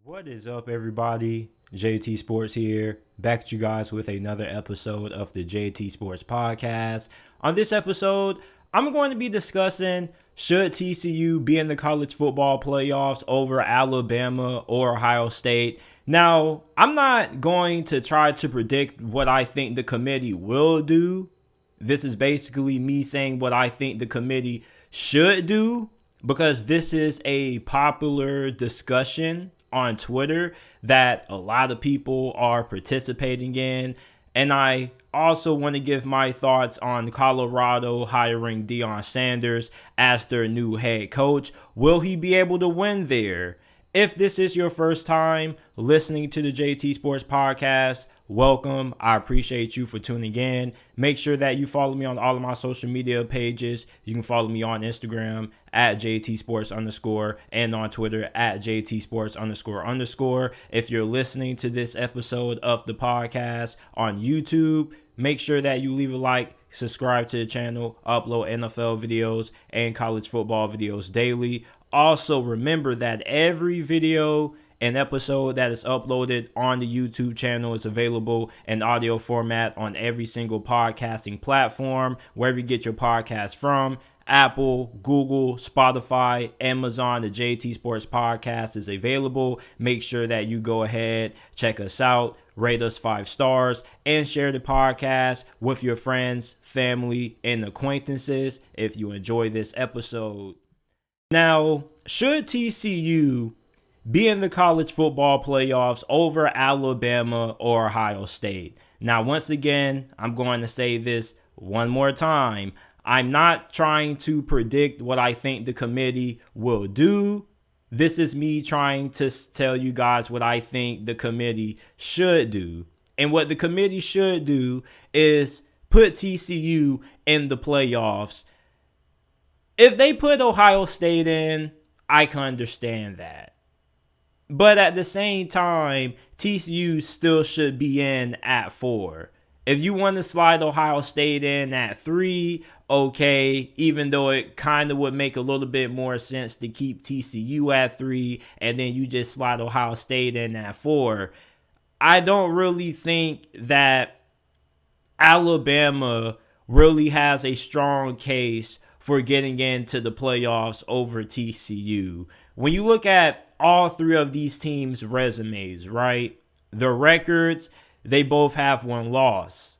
What is up, everybody? JT Sports here, back to you guys with another episode of the JT Sports Podcast. On this episode, I'm going to be discussing should TCU be in the college football playoffs over Alabama or Ohio State. Now, I'm not going to try to predict what I think the committee will do. This is basically me saying what I think the committee should do, because this is a popular discussion on Twitter that a lot of people are participating in. And I also want to give my thoughts on Colorado hiring Deion Sanders as their new head coach. Will he be able to win there? If this is your first time listening to the JT Sports Podcast, welcome. I appreciate you for tuning in. Make sure that you follow me on all of my social media pages. You can follow me on Instagram at JT_Sports_ and on Twitter at JT___. If you're listening to this episode of the podcast on YouTube, make sure that you leave a like, subscribe to the channel, upload NFL videos and college football videos daily. Also, remember that every video and episode that is uploaded on the YouTube channel is available in audio format on every single podcasting platform, wherever you get your podcast from. Apple, Google, Spotify, Amazon, the JT Sports Podcast is available. Make sure that you go ahead, check us out, rate us 5 stars, and share the podcast with your friends, family, and acquaintances if you enjoy this episode. Now, should TCU be in the college football playoffs over Alabama or Ohio State? Now, once again, I'm going to say this one more time. I'm not trying to predict what I think the committee will do. This is me trying to tell you guys what I think the committee should do. And what the committee should do is put TCU in the playoffs. If they put Ohio State in, I can understand that. But at the same time, TCU still should be in at 4. If you want to slide Ohio State in at 3, okay, even though it kind of would make a little bit more sense to keep TCU at 3 and then you just slide Ohio State in at 4. I don't really think that Alabama really has a strong case for getting into the playoffs over TCU. When you look at all 3 of these teams' resumes, right? Their records, they both have 1 loss.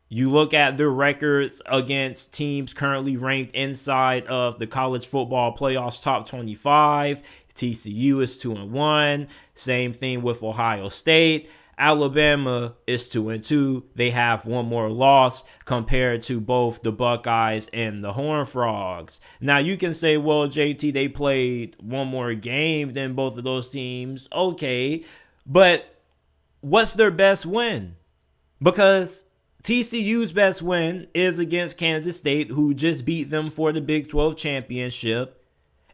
You look at their records against teams currently ranked inside of the college football playoffs top 25. TCU is 2-1. Same thing with Ohio State. Alabama is 2-2. They have 1 more loss compared to both the Buckeyes and the Horned Frogs. Now, you can say, well, JT, they played 1 more game than both of those teams. Okay, but what's their best win? Because TCU's best win is against Kansas State, who just beat them for the Big 12 championship.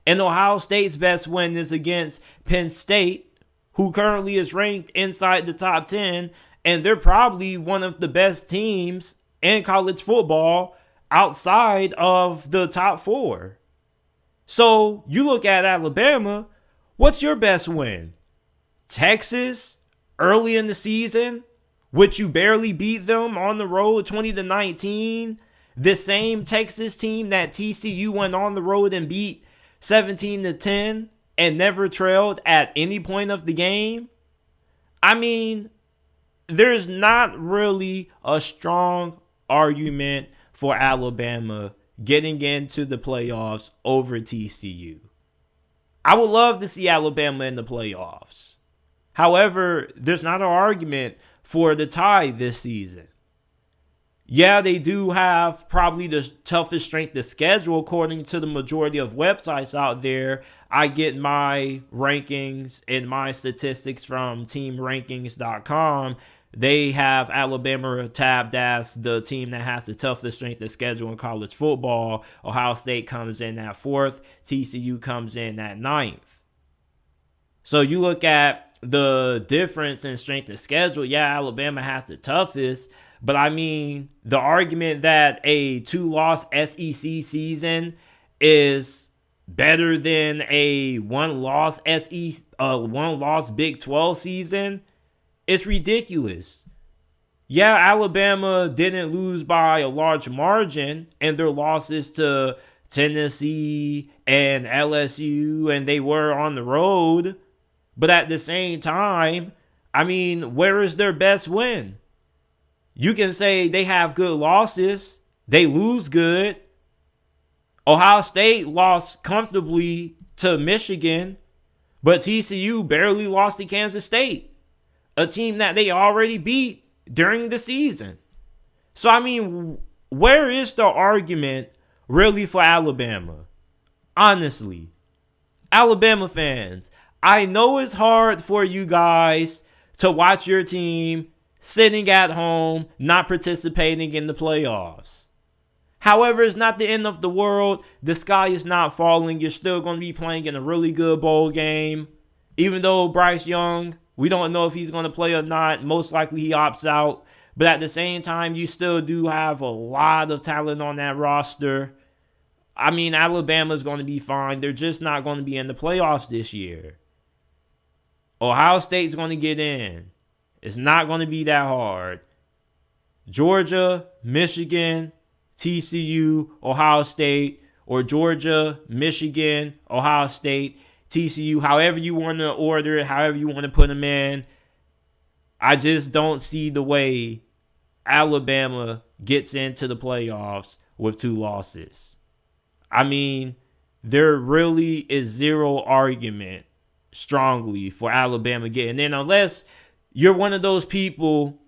And Ohio State's best win is against Penn State, who currently is ranked inside the top 10, and they're probably one of the best teams in college football outside of the top 4. So you look at Alabama, what's your best win? Texas, early in the season, which you barely beat them on the road 20-19. The same Texas team that TCU went on the road and beat 17-10. And never trailed at any point of the game. I mean, there's not really a strong argument for Alabama getting into the playoffs over TCU. I would love to see Alabama in the playoffs. However, there's not an argument for the tie this season. Yeah, they do have probably the toughest strength of schedule according to the majority of websites out there. I get my rankings and my statistics from teamrankings.com. They have Alabama tabbed as the team that has the toughest strength of schedule in college football. Ohio State comes in at 4th. TCU comes in at 9th. So you look at the difference in strength of schedule. Yeah, Alabama has the toughest. But I mean, the argument that a 2-loss SEC season is better than a one-loss Big 12 season, it's ridiculous. Yeah, Alabama didn't lose by a large margin, and their losses to Tennessee and LSU, and they were on the road. But at the same time, I mean, where is their best win? You can say they have good losses. They lose good. Ohio State lost comfortably to Michigan, but TCU barely lost to Kansas State, a team that they already beat during the season. So, I mean, where is the argument really for Alabama? Honestly, Alabama fans, I know it's hard for you guys to watch your team sitting at home, not participating in the playoffs. However, it's not the end of the world. The sky is not falling. You're still going to be playing in a really good bowl game. Even though Bryce Young, we don't know if he's going to play or not. Most likely he opts out. But at the same time, you still do have a lot of talent on that roster. I mean, Alabama's going to be fine. They're just not going to be in the playoffs this year. Ohio State's going to get in. It's not going to be that hard. Georgia, Michigan, TCU, Ohio State, or Georgia, Michigan, Ohio State, TCU, however you want to order it, however you want to put them in. I just don't see the way Alabama gets into the playoffs with 2 losses. I mean, there really is zero argument strongly for Alabama getting in, unless you're one of those people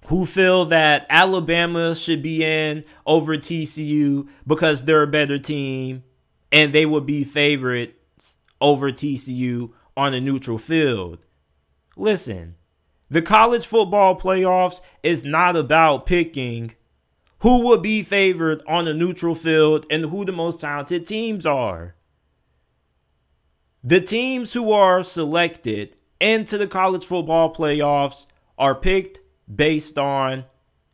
who feel that Alabama should be in over TCU because they're a better team and they would be favorites over TCU on a neutral field. Listen, the college football playoffs is not about picking who would be favored on a neutral field and who the most talented teams are. The teams who are selected into the college football playoffs are picked based on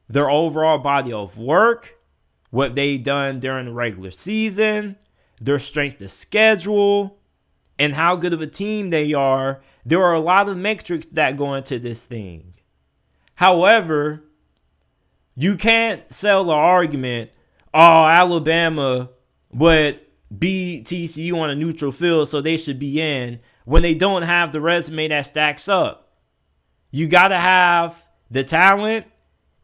their overall body of work, what they've done during the regular season, their strength of schedule, and how good of a team they are. There are a lot of metrics that go into this thing. However, you can't sell the argument, Alabama would beat TCU on a neutral field, so they should be in, when they don't have the resume that stacks up. You got to have the talent,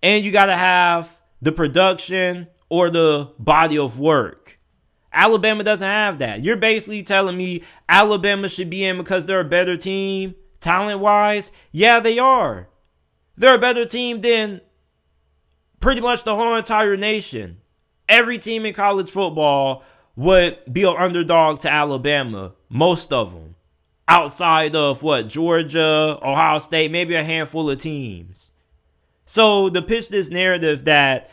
and you got to have the production or the body of work. Alabama doesn't have that. You're basically telling me Alabama should be in because they're a better team, talent-wise? Yeah, they are. They're a better team than pretty much the whole entire nation. Every team in college football would be an underdog to Alabama, most of them. Outside of Georgia, Ohio State, maybe a handful of teams. So to pitch this narrative that,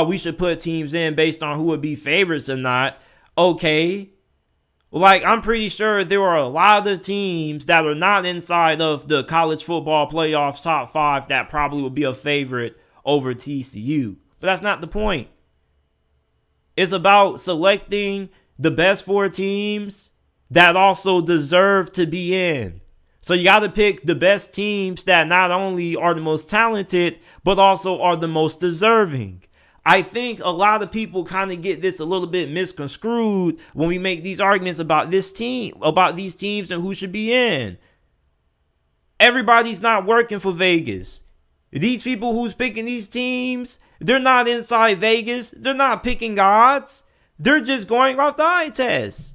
we should put teams in based on who would be favorites or not, okay. I'm pretty sure there are a lot of teams that are not inside of the college football playoffs top 5 that probably would be a favorite over TCU. But that's not the point. It's about selecting the best 4 teams that also deserve to be in. So you got to pick the best teams that not only are the most talented, but also are the most deserving. I think a lot of people kind of get this a little bit misconstrued when we make these arguments about this team, about these teams and who should be in. Everybody's not working for Vegas. These people who's picking these teams, they're not inside Vegas. They're not picking odds. They're just going off the eye test.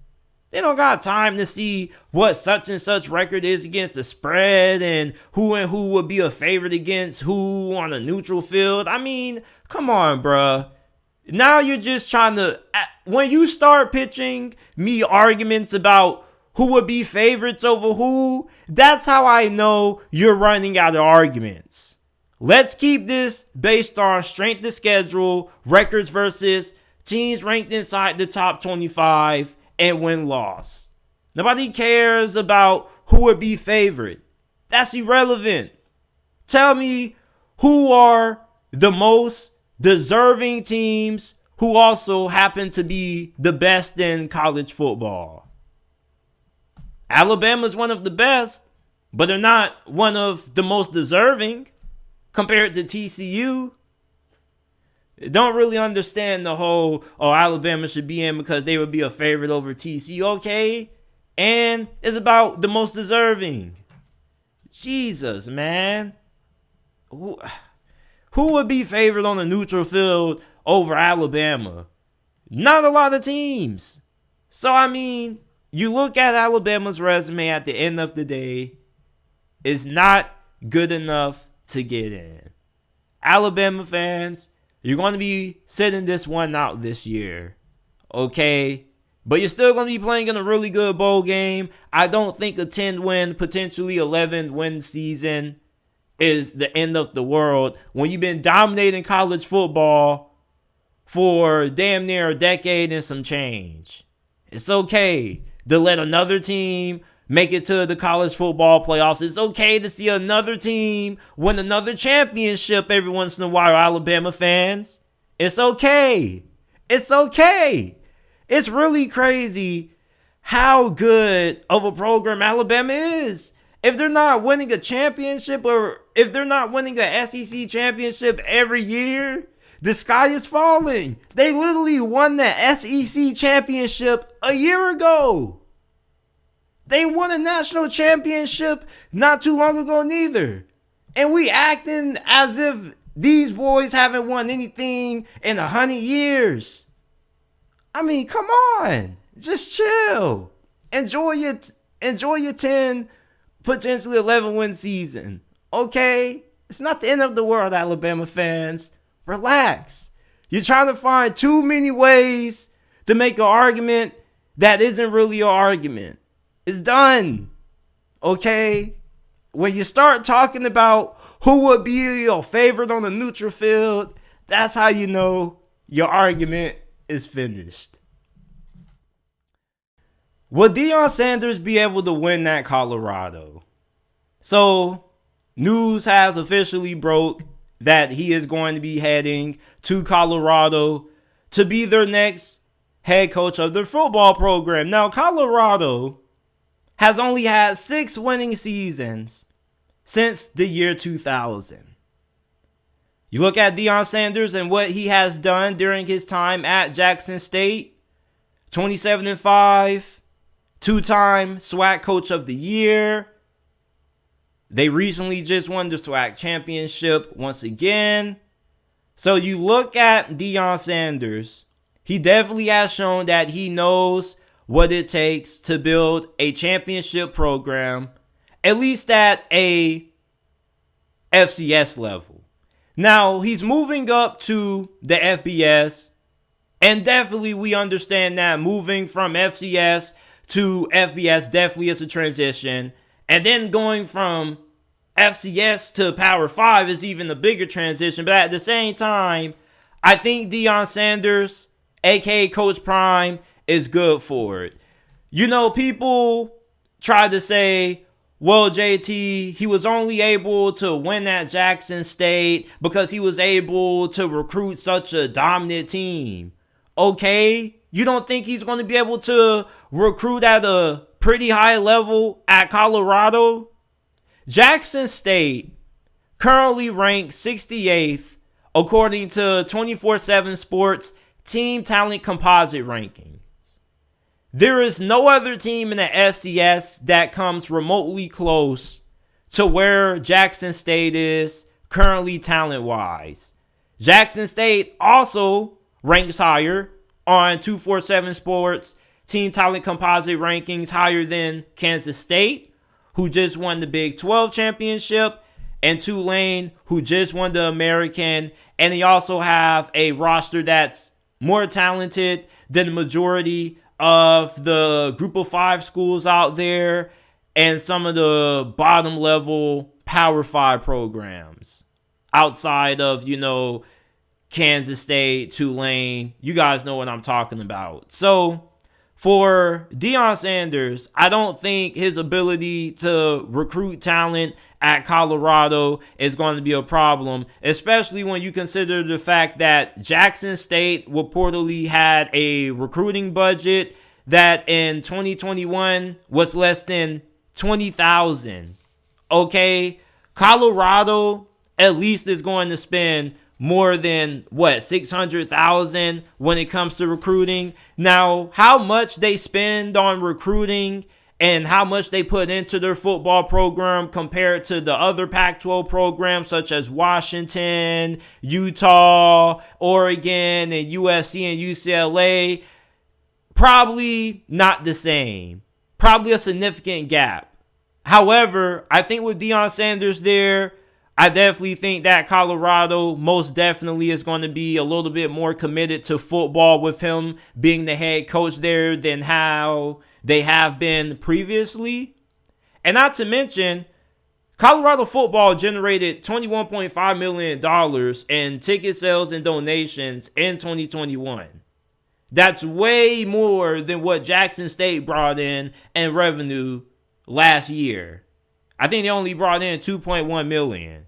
They don't got time to see what such and such record is against the spread and who would be a favorite against who on a neutral field. I mean, come on, bruh. Now you're just trying to, when you start pitching me arguments about who would be favorites over who, that's how I know you're running out of arguments. Let's keep this based on strength of schedule, records versus teams ranked inside the top 25 and win-loss. Nobody cares about who would be favorite. That's irrelevant. Tell me who are the most deserving teams who also happen to be the best in college football. Alabama's one of the best, but they're not one of the most deserving compared to TCU. Don't really understand the whole, Alabama should be in because they would be a favorite over TCU. Okay. And it's about the most deserving. Jesus, man. Who would be favored on a neutral field over Alabama? Not a lot of teams. So, I mean, you look at Alabama's resume at the end of the day, it's not good enough to get in. Alabama fans, you're going to be sitting this one out this year. Okay? But you're still going to be playing in a really good bowl game. I don't think a 10-win, potentially 11-win season is the end of the world when you've been dominating college football for damn near a decade and some change. It's okay to let another team make it to the college football playoffs. It's okay to see another team win another championship every once in a while, Alabama fans. It's okay. It's okay. It's really crazy how good of a program Alabama is. If they're not winning a championship or if they're not winning a SEC championship every year, the sky is falling. They literally won the SEC championship a year ago. They won a national championship not too long ago neither. And we acting as if these boys haven't won anything in 100 years. I mean, come on. Just chill. Enjoy your 10, potentially 11-win season. Okay? It's not the end of the world, Alabama fans. Relax. You're trying to find too many ways to make an argument that isn't really an argument. It's done. Okay? When you start talking about who would be your favorite on the neutral field, that's how you know your argument is finished. Will Deion Sanders be able to win at Colorado? So, news has officially broke that he is going to be heading to Colorado to be their next head coach of their football program. Now, Colorado has only had 6 winning seasons since the year 2000. You look at Deion Sanders and what he has done during his time at Jackson State. 27-5, 2-time SWAC Coach of the Year. They recently just won the SWAC Championship once again. So you look at Deion Sanders, he definitely has shown that he knows what it takes to build a championship program, at least at a FCS level. Now, he's moving up to the FBS, and definitely we understand that moving from FCS to FBS definitely is a transition. And then going from FCS to Power 5 is even a bigger transition. But at the same time, I think Deion Sanders, aka Coach Prime, is good for it. You know, people try to say, well, JT, he was only able to win at Jackson State because he was able to recruit such a dominant team. Okay, you don't think he's going to be able to recruit at a pretty high level at Colorado? Jackson State currently ranks 68th according to 24/7 Sports Team Talent Composite Rankings. There is no other team in the FCS that comes remotely close to where Jackson State is currently talent-wise. Jackson State also ranks higher on 247 Sports Team Talent Composite Rankings, higher than Kansas State, who just won the Big 12 championship, and Tulane, who just won the American. And they also have a roster that's more talented than the majority of the group of 5 schools out there and some of the bottom level Power 5 programs outside of, Kansas State, Tulane. You guys know what I'm talking about. So For Deion Sanders, I don't think his ability to recruit talent at Colorado is going to be a problem, especially when you consider the fact that Jackson State reportedly had a recruiting budget that in 2021 was less than $20,000. Okay, Colorado at least is going to spend more than $600,000 when it comes to recruiting. Now, how much they spend on recruiting and how much they put into their football program compared to the other Pac-12 programs such as Washington, Utah, Oregon, and USC and UCLA, probably not the same. Probably a significant gap. However, I think with Deion Sanders there, I definitely think that Colorado most definitely is going to be a little bit more committed to football with him being the head coach there than how they have been previously. And not to mention, Colorado football generated $21.5 million in ticket sales and donations in 2021. That's way more than what Jackson State brought in revenue last year. I think they only brought in $2.1 million.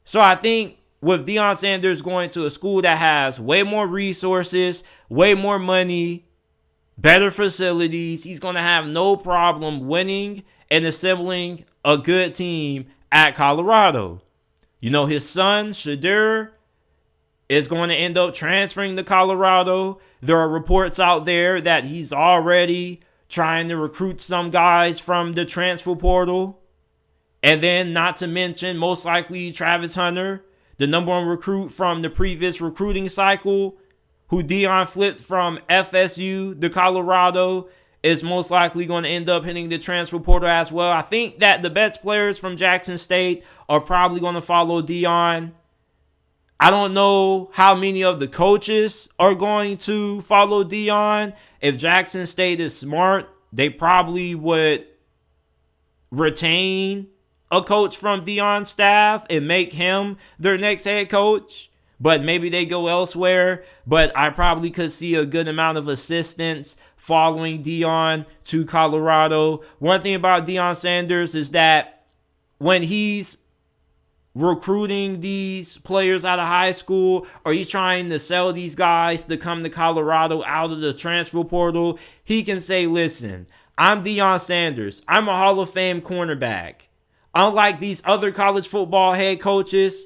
So I think with Deion Sanders going to a school that has way more resources, way more money, better facilities, he's going to have no problem winning and assembling a good team at Colorado. You know, his son, Shadur, is going to end up transferring to Colorado. There are reports out there that he's already trying to recruit some guys from the transfer portal. And then, not to mention, most likely Travis Hunter, the number one recruit from the previous recruiting cycle, who Deion flipped from FSU to Colorado, is most likely going to end up hitting the transfer portal as well. I think that the best players from Jackson State are probably going to follow Deion. I don't know how many of the coaches are going to follow Deion. If Jackson State is smart, they probably would retain a coach from Deion's staff and make him their next head coach. But maybe they go elsewhere. But I probably could see a good amount of assistants following Deion to Colorado. One thing about Deion Sanders is that when he's recruiting these players out of high school, or he's trying to sell these guys to come to Colorado out of the transfer portal, he can say, listen, I'm Deion Sanders. I'm a Hall of Fame cornerback. Unlike these other college football head coaches,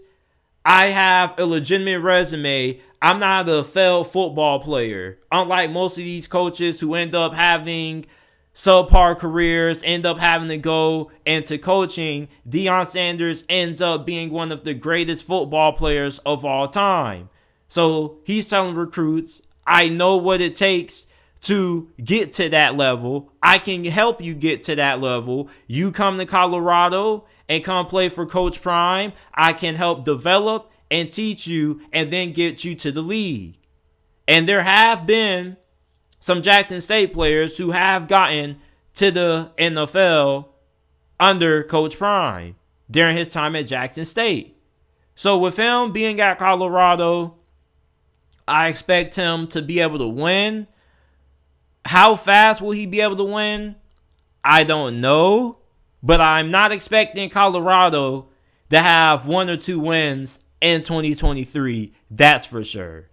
I have a legitimate resume. I'm not a failed football player. Unlike most of these coaches who end up having subpar careers, end up having to go into coaching, Deion Sanders ends up being one of the greatest football players of all time. So he's telling recruits, I know what it takes to get to that level. I can help you get to that level. You come to Colorado and come play for Coach Prime. I can help develop and teach you and then get you to the league. And there have been some Jackson State players who have gotten to the NFL under Coach Prime during his time at Jackson State. So with him being at Colorado, I expect him to be able to win. How fast will he be able to win? I don't know. But I'm not expecting Colorado to have 1 or 2 wins in 2023. That's for sure.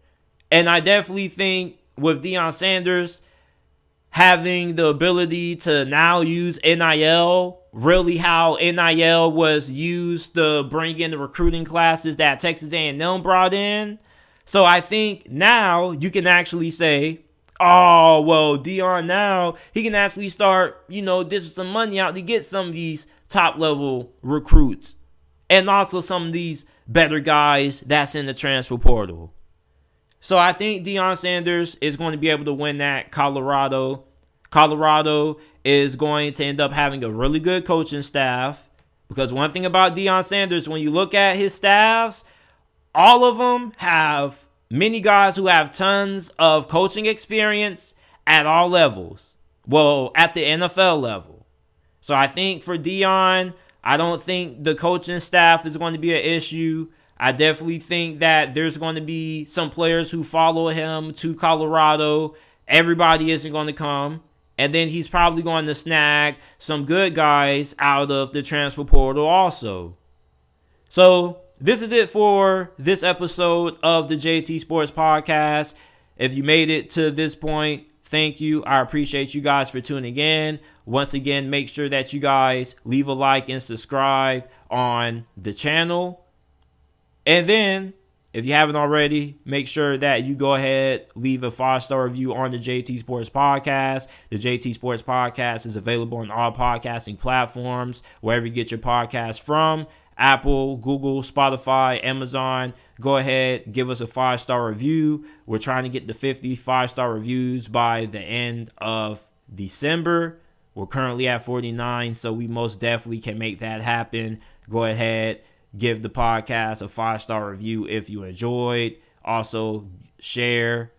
And I definitely think with Deion Sanders having the ability to now use NIL, really how NIL was used to bring in the recruiting classes that Texas A&M brought in. So I think now you can actually say, oh, well, Deion now, he can actually start, dishing some money out to get some of these top-level recruits. And also some of these better guys that's in the transfer portal. So I think Deion Sanders is going to be able to win that Colorado. Colorado is going to end up having a really good coaching staff. Because one thing about Deion Sanders, when you look at his staffs, all of them have many guys who have tons of coaching experience at all levels. Well, at the NFL level. So I think for Deion, I don't think the coaching staff is going to be an issue. I definitely think that there's going to be some players who follow him to Colorado. Everybody isn't going to come. And then he's probably going to snag some good guys out of the transfer portal also. So this is it for this episode of the JT Sports Podcast. If you made it to this point, thank you. I appreciate you guys for tuning in. Once again, make sure that you guys leave a like and subscribe on the channel. And then, if you haven't already, make sure that you go ahead, leave a 5-star review on the JT Sports Podcast. The JT Sports Podcast is available on all podcasting platforms, wherever you get your podcast from. Apple, Google, Spotify, Amazon. Go ahead, give us a 5-star review. We're trying to get the 50 5-star reviews by the end of December. We're currently at 49, so we most definitely can make that happen. Go ahead, give the podcast a 5-star review if you enjoyed. Also, share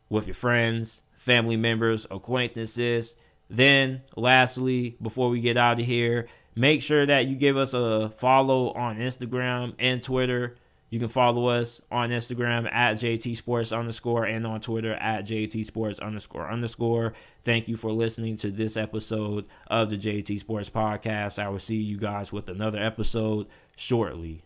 with your friends, family members, acquaintances. Then, lastly, before we get out of here, make sure that you give us a follow on Instagram and Twitter. You can follow us on Instagram at JTSports_ and on Twitter at JTSports__. Thank you for listening to this episode of the JT Sports Podcast. I will see you guys with another episode shortly.